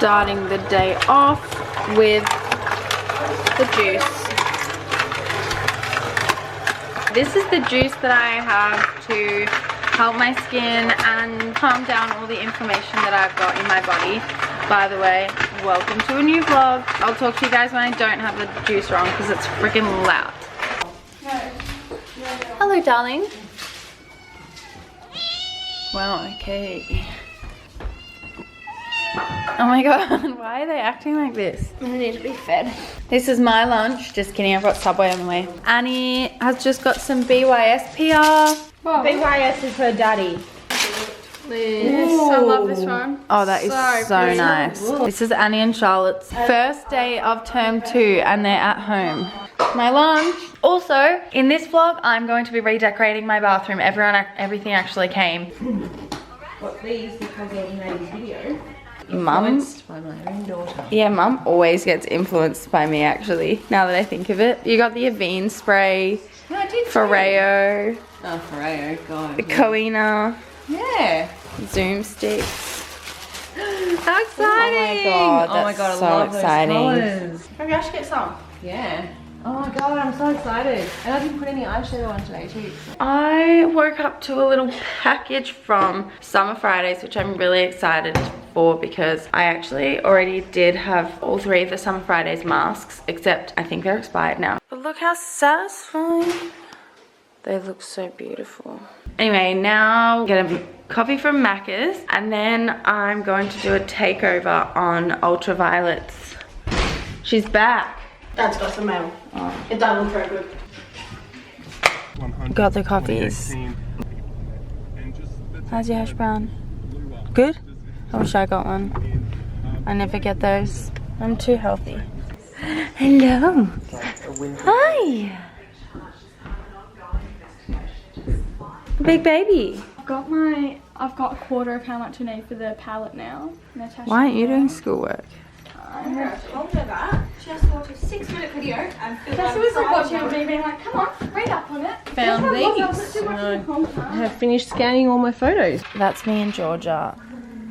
starting the day off with the juice. This is the juice that I have to help my skin and calm down all the inflammation that I've got in my body. By the way, welcome to a new vlog. I'll talk to you guys when I don't have the juice wrong because it's freaking loud. Hello, darling. Wow, okay. Oh my god, why are they acting like this? I need to be fed. This is my lunch. Just kidding, I've got Subway on the way. Annie has just got some BYSPR. Oh. BYS is her daddy. Yes, I love this one. Oh, that is so nice. This is Annie and Charlotte's first day of term 2 and they're at home. My lunch. Also, in this vlog, I'm going to be redecorating my bathroom. Everything actually came. What, these because they made this video? Mum, Influenced by my own daughter. yeah, Mum always gets influenced by me actually, now that I think of it. You got the Avene spray, No, I did Foreo, Oh, Foreo, God. the Coina, Yeah. Zoom sticks. How exciting! Oh my That's god, I so love exciting. those colours. Maybe I should get some. Yeah. Oh my god, I'm so excited. And I didn't put any eyeshadow on today too. I woke up to a little package from Summer Fridays, which I'm really excited for because I actually already did have all 3 of the Summer Fridays masks, except I think they're expired now. But look how satisfying. They look so beautiful. Anyway, now I'm gonna coffee from Macca's and then I'm going to do a takeover on Ultraviolet's. She's back. Dad's got some mail. Oh. It doesn't look very good. Got the coffees. How's your hash brown? Good? I wish I got one. I never get those. I'm too healthy. Hello. Hi. Big baby. I've got a quarter of how much I need for the palette now. Natasha, Why aren't you doing schoolwork? I told her that. She just watched a 6-minute video and filled Natasha was like watching me being like, come on, read up on it. Found these. I have finished scanning all my photos. That's me and Georgia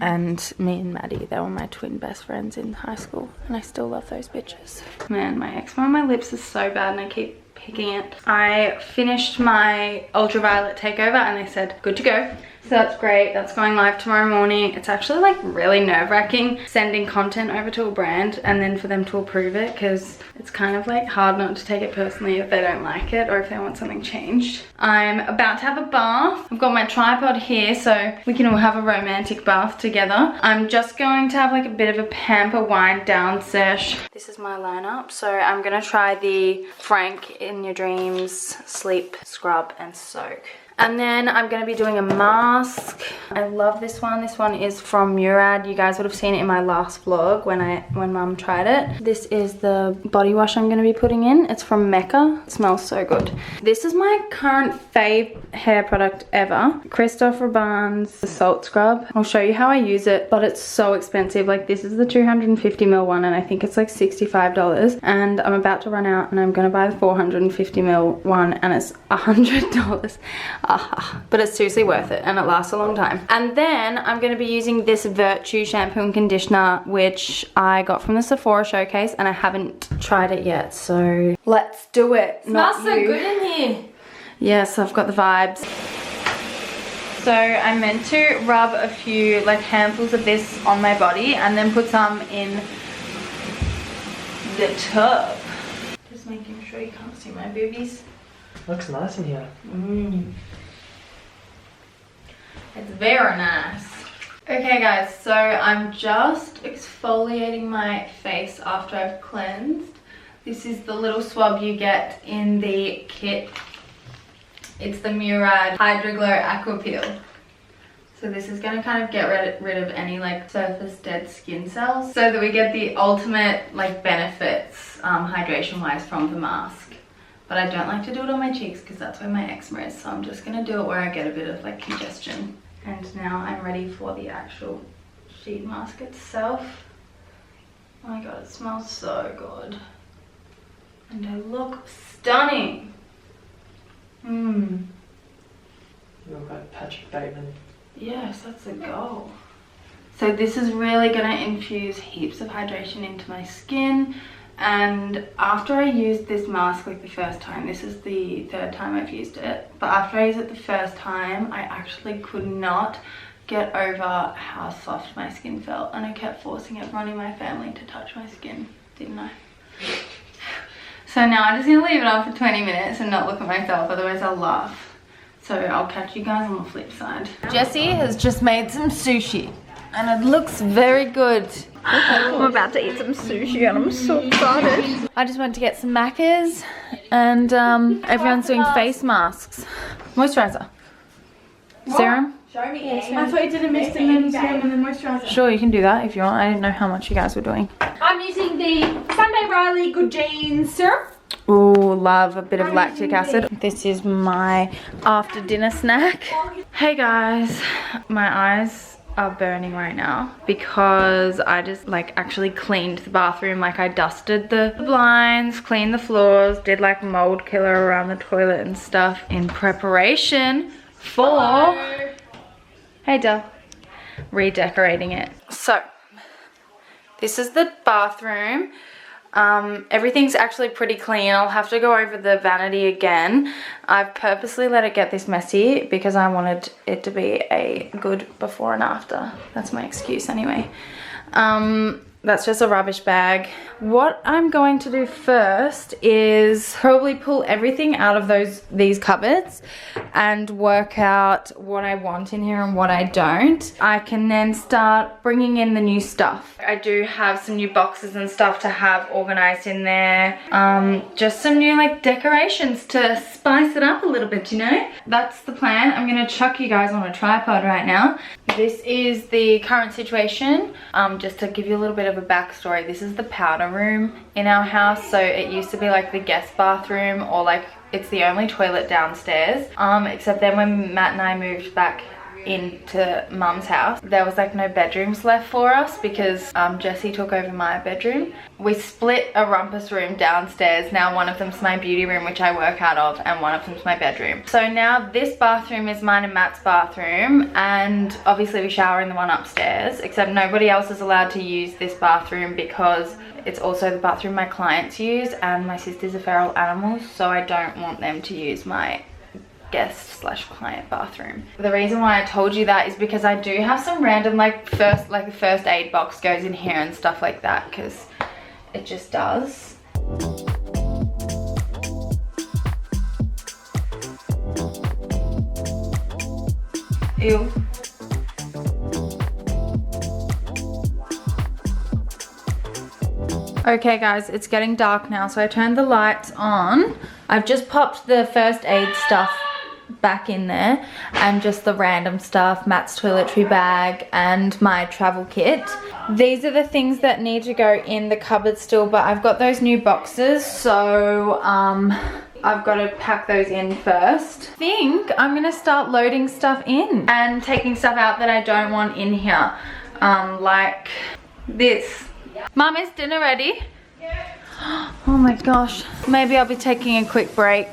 and me and Maddie. They were my twin best friends in high school and I still love those bitches. Man, my eczema on my lips is so bad and I keep picking it. I finished my Ultraviolet takeover and they said good to go. So that's great. That's going live tomorrow morning. It's actually like really nerve-wracking sending content over to a brand and then for them to approve it because it's kind of like hard not to take it personally if they don't like it or if they want something changed. I'm about to have a bath. I've got my tripod here so we can all have a romantic bath together. I'm just going to have like a bit of a Pamper wind down sesh. This is my lineup. So I'm gonna try the Frank in Your Dreams Sleep Scrub and Soak. And then I'm going to be doing a mask. I love this one. This one is from Murad. You guys would have seen it in my last vlog when Mum tried it. This is the body wash I'm going to be putting in. It's from Mecca. It smells so good. This is my current fave hair product ever. Christopher Barnes Salt Scrub. I'll show you how I use it, but it's so expensive. Like this is the 250ml one and I think it's like $65. And I'm about to run out and I'm going to buy the 450ml one and it's $100. But it's seriously worth it and it lasts a long time. And then I'm going to be using this Virtue shampoo and conditioner which I got from the Sephora showcase and I haven't tried it yet, so let's do it. Smells so good in here. Yes, I've got the vibes. So I'm meant to rub a few like handfuls of this on my body and then put some in the tub. Just making sure you can't see my boobies. Looks nice in here. It's very nice. Okay guys, so I'm just exfoliating my face after I've cleansed. This is the little swab you get in the kit. It's the Murad Hydro Glow Aqua Peel. So this is going to kind of get rid of any like surface dead skin cells so that we get the ultimate like benefits hydration wise from the mask. But I don't like to do it on my cheeks because that's where my eczema is, so I'm just going to do it where I get a bit of like congestion. And now I'm ready for the actual sheet mask itself. Oh my god, it smells so good. And I look stunning. You look like Patrick Bateman. Yes, that's the goal. So this is really gonna infuse heaps of hydration into my skin. And after I used this mask like the first time, this is the third time I've used it, but after I used it the first time, I actually could not get over how soft my skin felt, and I kept forcing everyone in my family to touch my skin, didn't I? So now I'm just gonna leave it on for 20 minutes and not look at myself, otherwise I'll laugh. So I'll catch you guys on the flip side. Jessie has just made some sushi and it looks very good. I'm about to eat some sushi and I'm so excited. I just went to get some Maccas and everyone's doing face masks. Moisturizer. Serum. Show me. I thought you did a mist and then serum and then moisturizer. Sure, you can do that if you want. I didn't know how much you guys were doing. I'm using the Sunday Riley Good Genes serum. Ooh, love a bit of lactic acid. This is my after dinner snack. Hey guys, my eyes are burning right now because I just like actually cleaned the bathroom. Like I dusted the blinds, cleaned the floors, did like mold killer around the toilet and stuff in preparation for hey Del, redecorating it. So this is the bathroom. Everything's actually pretty clean. I'll have to go over the vanity again. I've purposely let it get this messy because I wanted it to be a good before and after. That's my excuse anyway. That's just a rubbish bag. What I'm going to do first is probably pull everything out of these cupboards and work out what I want in here and what I don't. I can then start bringing in the new stuff. I do have some new boxes and stuff to have organized in there. Just some new like decorations to spice it up a little bit, you know? That's the plan. I'm gonna chuck you guys on a tripod right now. This is the current situation. Just to give you a little bit of a backstory, this is the powder room in our house. So it used to be like the guest bathroom, or like it's the only toilet downstairs. Except then when Matt and I moved back into Mum's house, there was like no bedrooms left for us because Jessie took over my bedroom. We split a rumpus room downstairs. Now one of them's my beauty room, which I work out of, and one of them's my bedroom. So now this bathroom is mine and Matt's bathroom, and obviously we shower in the one upstairs, except nobody else is allowed to use this bathroom because it's also the bathroom my clients use, and my sister's a feral animal, so I don't want them to use my guest / client bathroom. The reason why I told you that is because I do have some random like the first aid box goes in here and stuff like that, because it just does. Ew. Okay guys, it's getting dark now, so I turned the lights on. I've just popped the first aid stuff back in there and just the random stuff, Matt's toiletry bag and my travel kit. These are the things that need to go in the cupboard still, but I've got those new boxes, so I've got to pack those in first. I think I'm gonna start loading stuff in and taking stuff out that I don't want in here, like this. Mum, is dinner ready? Yeah. Oh my gosh. Maybe I'll be taking a quick break.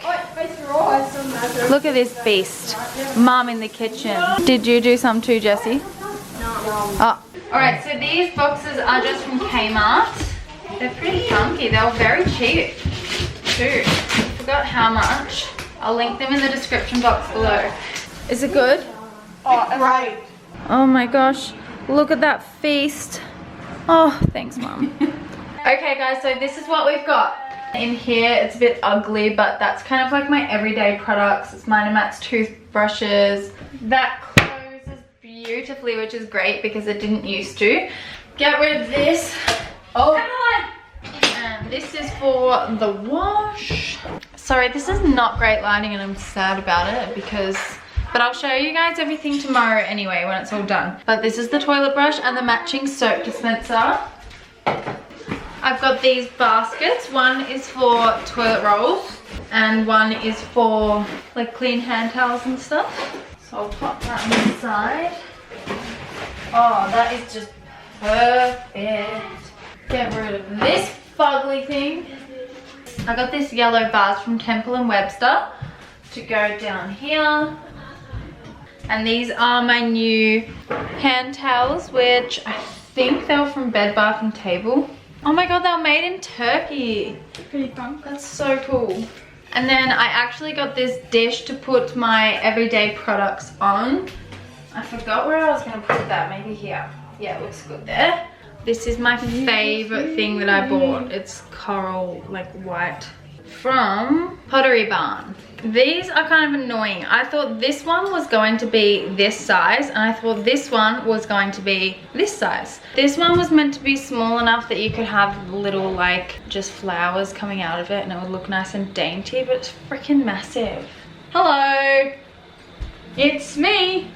Look at this beast. Mum in the kitchen. Did you do some too, Jessie? No. Oh. Alright, so these boxes are just from Kmart. They're pretty funky. They were very cheap too. Forgot how much. I'll link them in the description box below. Is it good? Oh, right. Oh my gosh. Look at that feast. Oh, thanks, Mum. Okay, guys, so this is what we've got in here. It's a bit ugly, but that's kind of like my everyday products. It's mine and Matt's toothbrushes. That closes beautifully, which is great because it didn't used to. Get rid of this. Oh, and this is for the wash. Sorry, this is not great lighting and I'm sad about it but I'll show you guys everything tomorrow anyway when it's all done. But this is the toilet brush and the matching soap dispenser. I've got these baskets. One is for toilet rolls and one is for like clean hand towels and stuff. So I'll pop that on the side. Oh, that is just perfect. Get rid of this fugly thing. I got this yellow vase from Temple & Webster to go down here. And these are my new hand towels, which I think they were from Bed Bath & Table. Oh my god, they were made in Turkey. Pretty fun. That's so cool. And then I actually got this dish to put my everyday products on. I forgot where I was gonna put that, maybe here. Yeah, it looks good there. This is my favorite thing that I bought. It's coral, like white, from Pottery Barn. These are kind of annoying. I thought this one was going to be this size, and I thought this one was going to be this size. This one was meant to be small enough that you could have little like just flowers coming out of it and it would look nice and dainty, but it's freaking massive. Hello, it's me.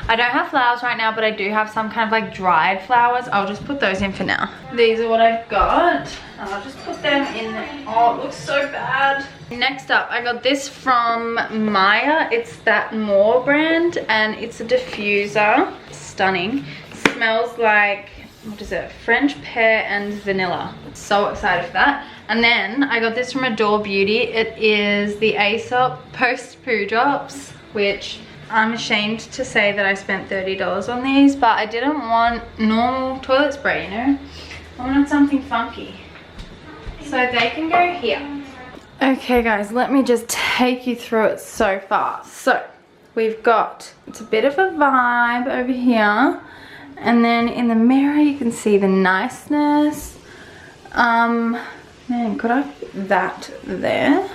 I don't have flowers right now, but I do have some kind of like dried flowers. I'll just put those in for now. These are what I've got. I'll just put them in there. Oh, it looks so bad. Next up, I got this from Maya. It's that More brand, and it's a diffuser. Stunning. Smells like, what is it? French pear and vanilla. So excited for that. And then I got this from Adore Beauty. It is the Aesop Post Poo Drops, which I'm ashamed to say that I spent $30 on these, but I didn't want normal toilet spray, you know? I wanted something funky. So they can go here. Okay guys, let me just take you through it so far. So we've got, it's a bit of a vibe over here. And then in the mirror you can see the niceness. Man, could I put that there?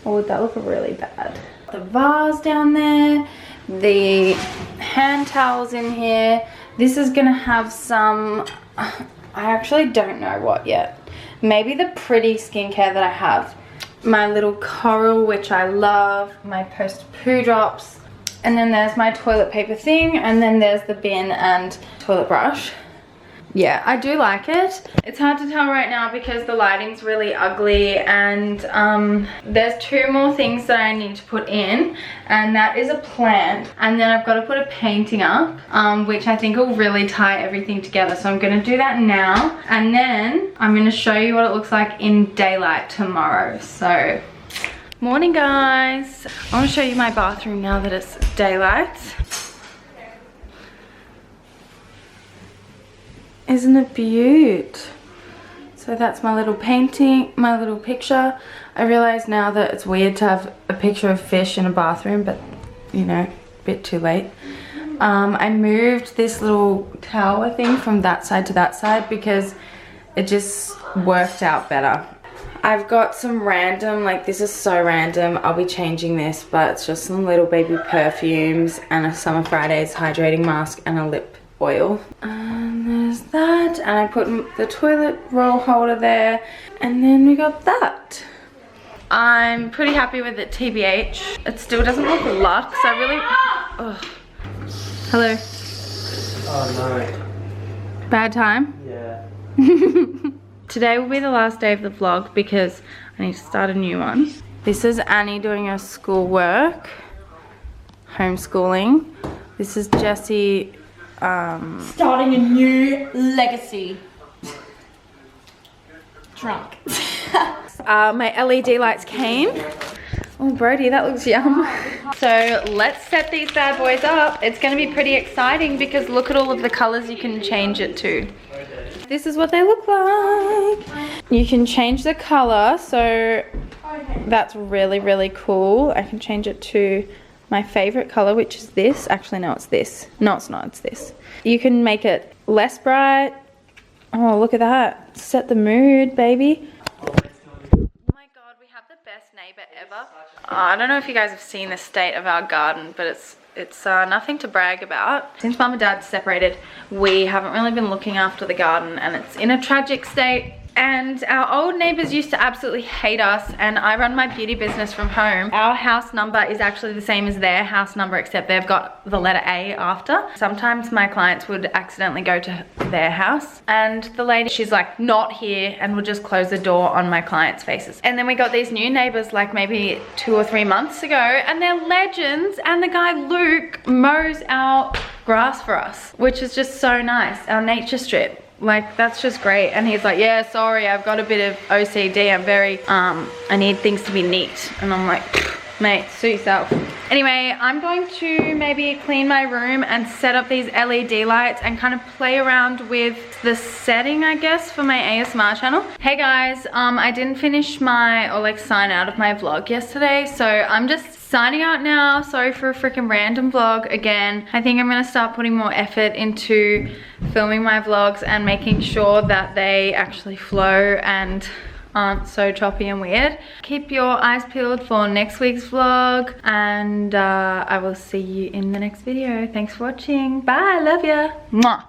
Or would that look really bad? The vase down there, the hand towels in here. This is gonna have some, I actually don't know what yet. Maybe the pretty skincare that I have. My little coral, which I love, my Post Poo Drops, and then there's my toilet paper thing, and then there's the bin and toilet brush. Yeah, I do like it. It's hard to tell right now because the lighting's really ugly, and there's two more things that I need to put in, and that is a plant, and then I've got to put a painting up, which I think will really tie everything together. So I'm going to do that now, and then I'm going to show you what it looks like in daylight tomorrow. So, morning guys. I want to show you my bathroom now that it's daylight. Isn't it beaut? So that's my little painting, my little picture. I realize now that it's weird to have a picture of fish in a bathroom, but you know, a bit too late. I moved this little tower thing from that side to that side because it just worked out better. I've got some random, like this is so random, I'll be changing this, but it's just some little baby perfumes and a Summer Fridays hydrating mask and a lip oil. And there's that, and I put the toilet roll holder there, and then we got that. I'm pretty happy with it, TBH. It still doesn't look luxe. I really... Oh. Hello. Oh no. Bad time? Yeah. Today will be the last day of the vlog because I need to start a new one. This is Annie doing her schoolwork, homeschooling. This is Jessie Starting a new legacy. Drunk. my LED lights came. Oh Brody, that looks yum. So let's set these bad boys up. It's gonna be pretty exciting because look at all of the colors you can change it to. This is what they look like. You can change the color, so that's really, really cool. I can change it to my favorite color, which is this. Actually, no, it's this. No, it's not, it's this. You can make it less bright. Oh, look at that. Set the mood, baby. Oh my God, we have the best neighbor ever. I don't know if you guys have seen the state of our garden, but it's nothing to brag about. Since Mum and Dad separated, we haven't really been looking after the garden, and it's in a tragic state. And our old neighbors used to absolutely hate us, and I run my beauty business from home. Our house number is actually the same as their house number, except they've got the letter A after. Sometimes my clients would accidentally go to their house, and the lady, she's like not here, and would just close the door on my clients' faces. And then we got these new neighbors like maybe 2 or 3 months ago, and they're legends, and the guy Luke mows our grass for us, which is just so nice. Our nature strip. Like, that's just great. And he's like, yeah, sorry, I've got a bit of OCD. I'm very, I need things to be neat. And I'm like, Mate, suit yourself. Anyway, I'm going to maybe clean my room and set up these LED lights and kind of play around with the setting, I guess, for my ASMR channel. Hey guys, I didn't finish my, or like sign out of my vlog yesterday, so I'm just signing out now. Sorry for a freaking random vlog again. I think I'm gonna start putting more effort into filming my vlogs and making sure that they actually flow and aren't so choppy and weird. Keep your eyes peeled for next week's vlog, and I will see you in the next video. Thanks for watching. Bye, love ya. Mwah.